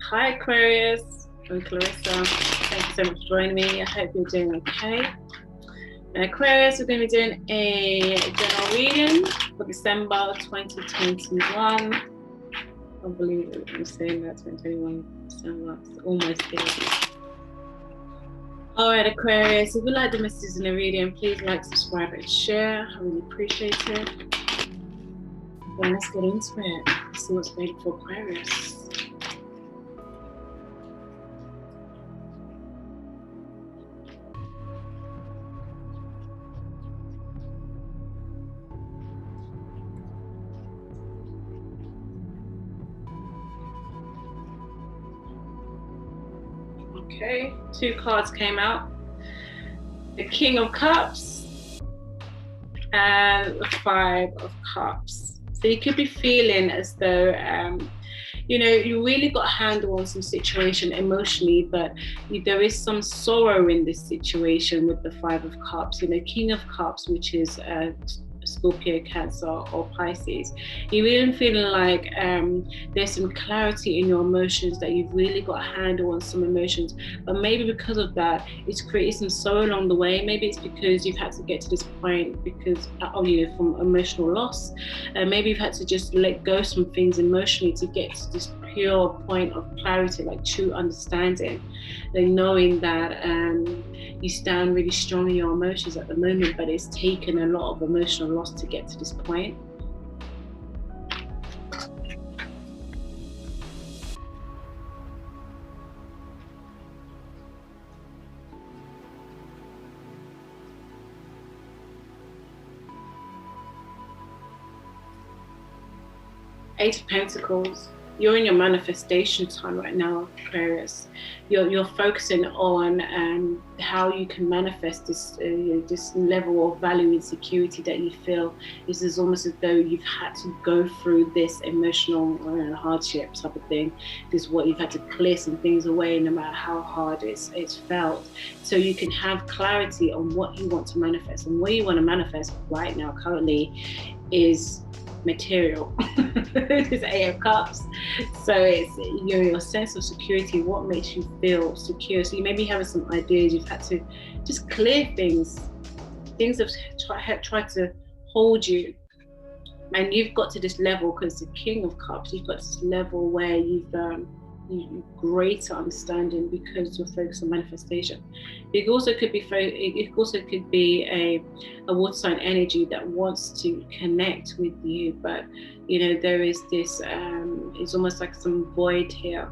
Hi Aquarius, I'm Clarissa. Thank you so much for joining me. I hope you're doing okay. Aquarius, we're going to be doing a general reading for December 2021. I believe I'm saying that 2021 December. It's almost here. All right, Aquarius, if you like the messages in the reading, please like, subscribe, and share. I really appreciate it. Well, let's get into it. Let's see what's waiting for Aquarius. Okay, two cards came out. The King of Cups and the Five of Cups. So you could be feeling as though, you really got a handle on some situation emotionally, but there is some sorrow in this situation with the Five of Cups. King of Cups, which is Scorpio, Cancer, or Pisces. You're really feeling like there's some clarity in your emotions, that you've really got a handle on some emotions, but maybe because of that, it's created some sorrow along the way. Maybe it's because you've had to get to this point because from emotional loss, and maybe you've had to just let go some things emotionally to get to this pure point of clarity, like true understanding, like knowing that you stand really strong in your emotions at the moment, but it's taken a lot of emotional loss to get to this point. Eight of Pentacles. You're in your manifestation time right now, Aquarius. You're focusing on how you can manifest this this level of value and security that you feel. This is almost as though you've had to go through this emotional hardship type of thing. This is what you've had to clear some things away, no matter how hard it's felt. So you can have clarity on what you want to manifest, and what you want to manifest right now, currently, is material. This Eight of Cups. So it's your sense of security, what makes you feel secure. So you may be having some ideas, you've had to just clear things have tried to hold you, and you've got to this level, because the King of Cups, you've got to this level where you've greater understanding because you're focused on manifestation. It also could be a water sign energy that wants to connect with you, but there is this it's almost like some void here,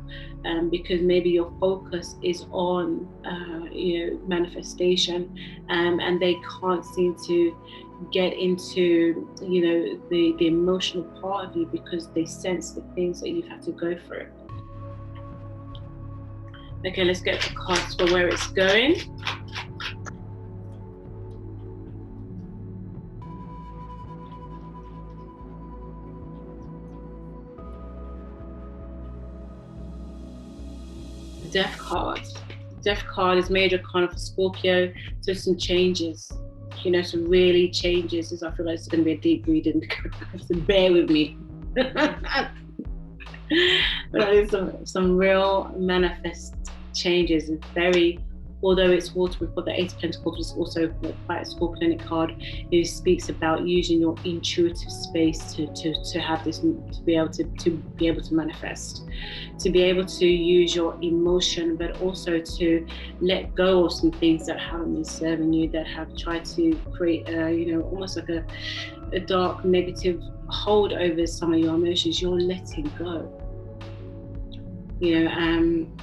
because maybe your focus is on manifestation, and they can't seem to get into the emotional part of you, because they sense the things that you've had to go through. Okay, let's get the cards for where it's going. The Death card. The Death card is major arcana for Scorpio, so some changes. Some really changes. I feel like it's going to be a deep reading, so bear with me. But there's some real manifest changes. It's very, although it's water, we've got the Eight of Pentacles, it's also quite a scorpionic card. It speaks about using your intuitive space to have this, to be able to manifest, to be able to use your emotion, but also to let go of some things that haven't been serving you, that have tried to create almost like a dark negative hold over some of your emotions. You're letting go,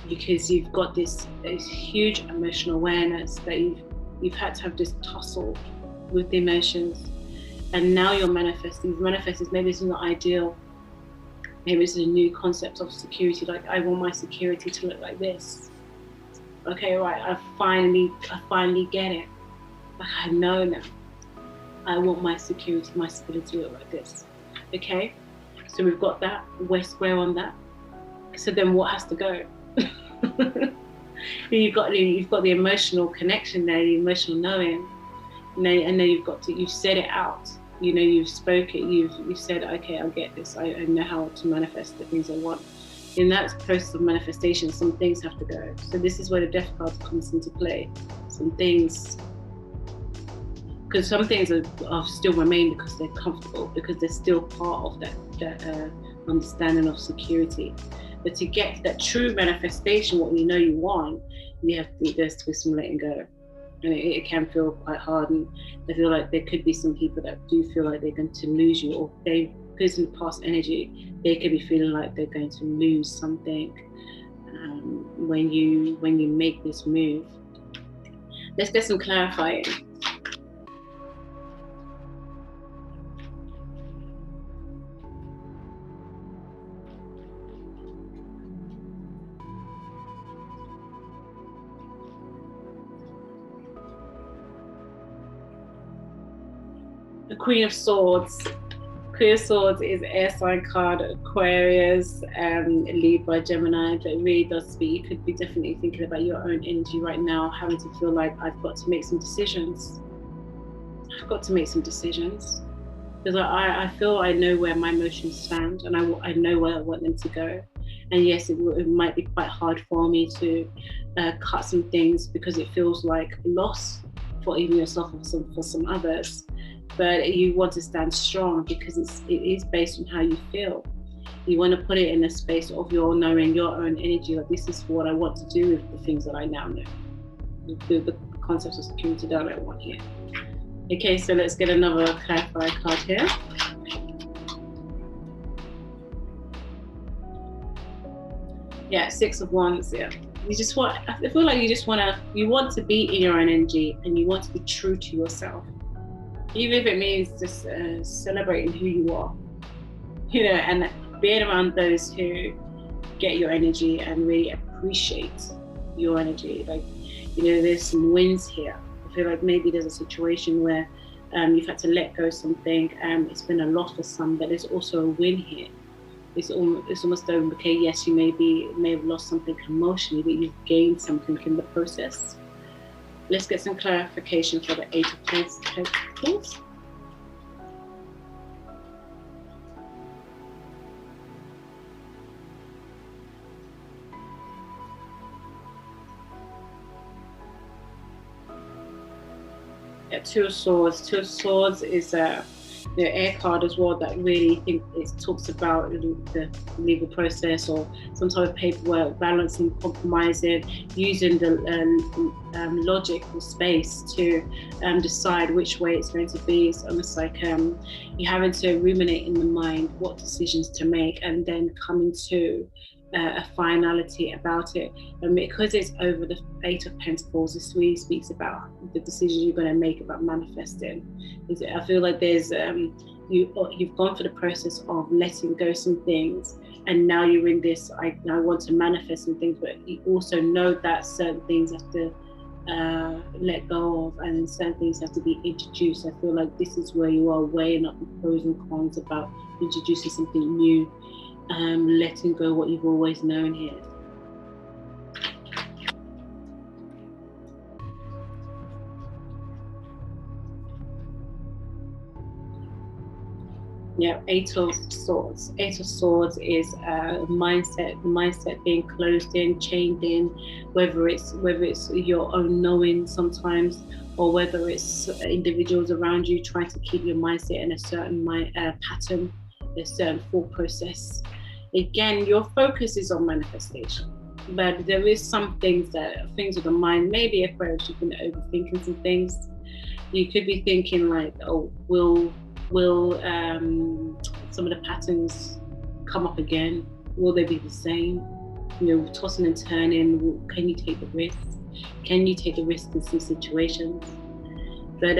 because you've got this huge emotional awareness that you've had to have this tussle with the emotions, and now you're manifesting. You've manifested, maybe it's not ideal, maybe it's a new concept of security, like I want my security to look like this. Okay, right, I finally get it. Like, I know now, I want my security, my stability to look like this. Okay, so we've got that, we're square on that. So then what has to go? You've got the emotional connection there, the emotional knowing, and then you've said it out. You've spoken, you've said, okay, I'll get this. I know how to manifest the things I want. in that process of manifestation, some things have to go. So this is where the death card comes into play. Some things, because some things are still remain because they're comfortable, because they're still part of that understanding of security. But to get that true manifestation, what you know you want, there's to be some letting go. And it can feel quite hard. And I feel like there could be some people that do feel like they're going to lose you, or because in the past energy, they could be feeling like they're going to lose something when you make this move. Let's get some clarifying. The Queen of Swords. Queen of Swords is air sign card, Aquarius, Libra, Gemini. That really does speak. You could be definitely thinking about your own energy right now, having to feel like I've got to make some decisions. I've got to make some decisions. Because I feel I know where my emotions stand, and I know where I want them to go. And yes, it might be quite hard for me to cut some things, because it feels like loss for even yourself or for some others. But you want to stand strong, because it is based on how you feel. You want to put it in a space of your knowing your own energy, like this is what I want to do with the things that I now know. The concept of security that I want here. Okay, so let's get another clarifier card here. Yeah, Six of Wands. Yeah, I feel like you want to be in your own energy, and you want to be true to yourself. Even if it means just celebrating who you are, and being around those who get your energy and really appreciate your energy. Like, there's some wins here. I feel like maybe there's a situation where you've had to let go of something, it's been a loss for some, but there's also a win here. It's almost okay, yes, you may have lost something emotionally, but you've gained something in the process. Let's get some clarification for the Eight of Pentacles. Yeah, Two of Swords. Two of Swords is the air card as well, that really think it talks about the legal process or some type of paperwork, balancing, compromising, using the logical space to decide which way it's going to be. It's almost like you're having to ruminate in the mind what decisions to make, and then coming to a finality about it. And because it's over the Eight of Pentacles, this really speaks about the decisions you're going to make about manifesting. I feel like there's you've gone through the process of letting go some things, and now you're in this I want to manifest some things, but you also know that certain things have to let go of, and certain things have to be introduced. I feel like this is where you are weighing up the pros and cons about introducing something new, letting go what you've always known here. Yeah, Eight of Swords. Eight of Swords is mindset being closed in, chained in, whether it's your own knowing sometimes, or whether it's individuals around you trying to keep your mindset in a certain pattern, a certain thought process. Again, your focus is on manifestation, but there is some things of the mind. Maybe Aquarius, you've been overthinking some things. You could be thinking like, oh, will some of the patterns come up again? Will they be the same? Tossing and turning. Can you take the risk? Can you take the risk in some situations? But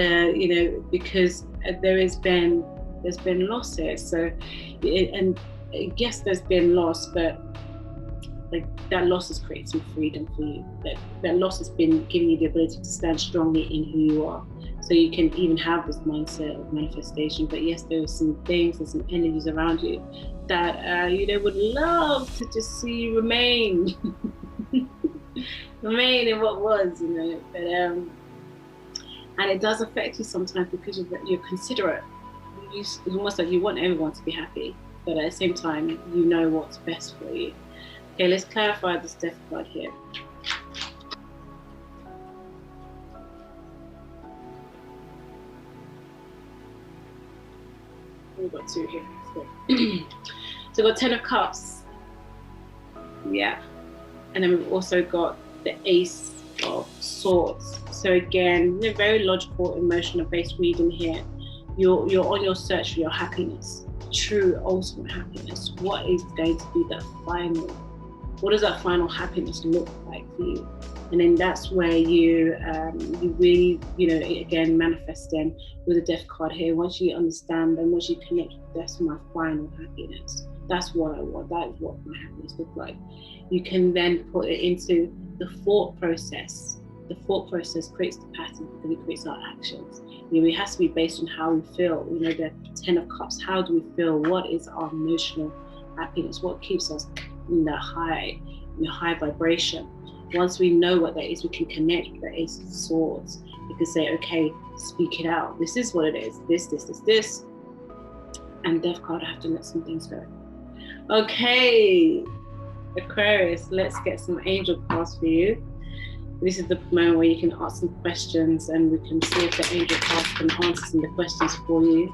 because there's been losses. So, and yes, there's been loss, but like that loss has created some freedom for you. That loss has been giving you the ability to stand strongly in who you are. So you can even have this mindset of manifestation. But yes, there are some things, there's some energies around you that would love to just see you remain, remain in what was, But and it does affect you sometimes because you're considerate. It's almost like you want everyone to be happy, but at the same time, you know what's best for you. Okay, let's clarify this death card here. We've got two here. So we've got 10 of Cups. Yeah. And then we've also got the Ace of Swords. So again, very logical, emotional based reading here. You're on your search for your happiness, true ultimate happiness. What is going to be that final? What does that final happiness look like for you? And then that's where you really, again, manifesting with the Death card here. Once you understand and once you connect, that's my final happiness. That's what I want. That is what my happiness looks like. You can then put it into the thought process. The thought process creates the pattern and it creates our actions. It has to be based on how we feel. The 10 of Cups, how do we feel? What is our emotional happiness? What keeps us in the high vibration? Once we know what that is, we can connect with the Ace of Swords. You can say, okay, speak it out. This is what it is. This. And Death card, I have to let some things go. Okay, Aquarius, let's get some angel cards for you. This is the moment where you can ask some questions and we can see if the angel cards can answer some of the questions for you.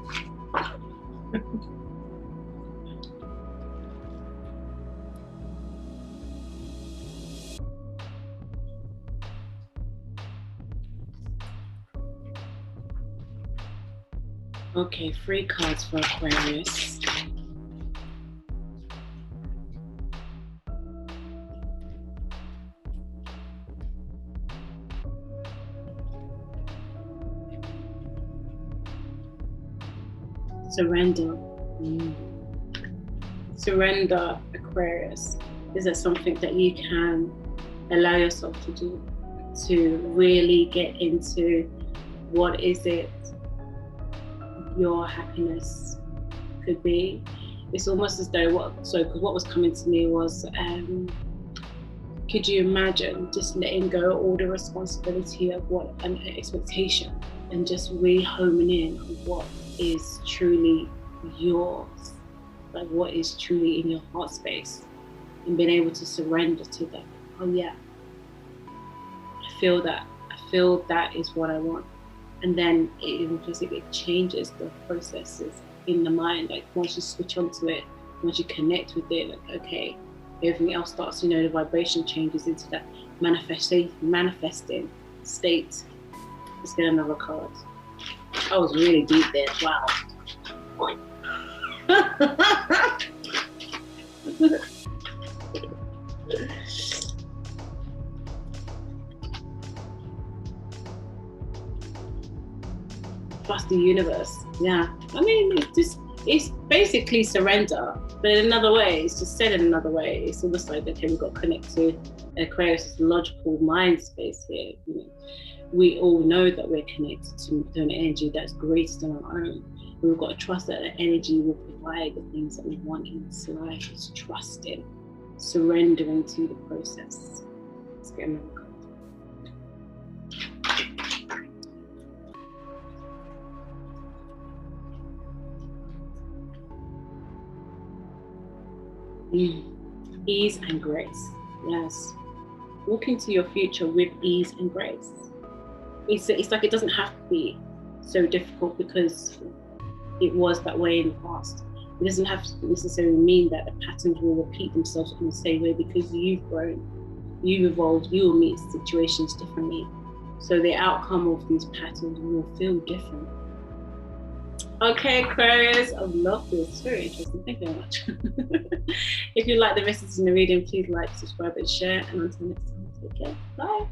Okay, 3 cards for Aquarius. Surrender. Surrender, Aquarius. Is that something that you can allow yourself to do? To really get into what is it your happiness could be? It's almost as though because what was coming to me was, could you imagine just letting go all the responsibility of what an expectation and just really homing in on what is truly yours, like what is truly in your heart space, and being able to surrender to that. Oh yeah, I feel that is what I want. And then it changes the processes in the mind. Like once you switch onto it, once you connect with it, like okay, everything else starts, the vibration changes into that manifesting state. Let's get another card. I was really deep there. Wow. Trust the universe. Yeah. I mean, it's basically surrender, but in another way, it's just said in another way. It's almost like, okay, we've got to connect to Aquarius' logical mind space here. We all know that we're connected to an energy that's greater than our own. We've got to trust that the energy will provide the things that we want in this life. It's trusting, surrendering to the process. Let's get another card. Ease and grace. Yes. Walk into your future with ease and grace. It's like it doesn't have to be so difficult because it was that way in the past. It doesn't have to necessarily mean that the patterns will repeat themselves in the same way, because you've grown, you've evolved, you will meet situations differently. So the outcome of these patterns will feel different. Okay, Aquarius, I love this. It's very interesting. Thank you very much. If you like the messages in the reading, please like, subscribe, and share. And until next time, take care. Bye.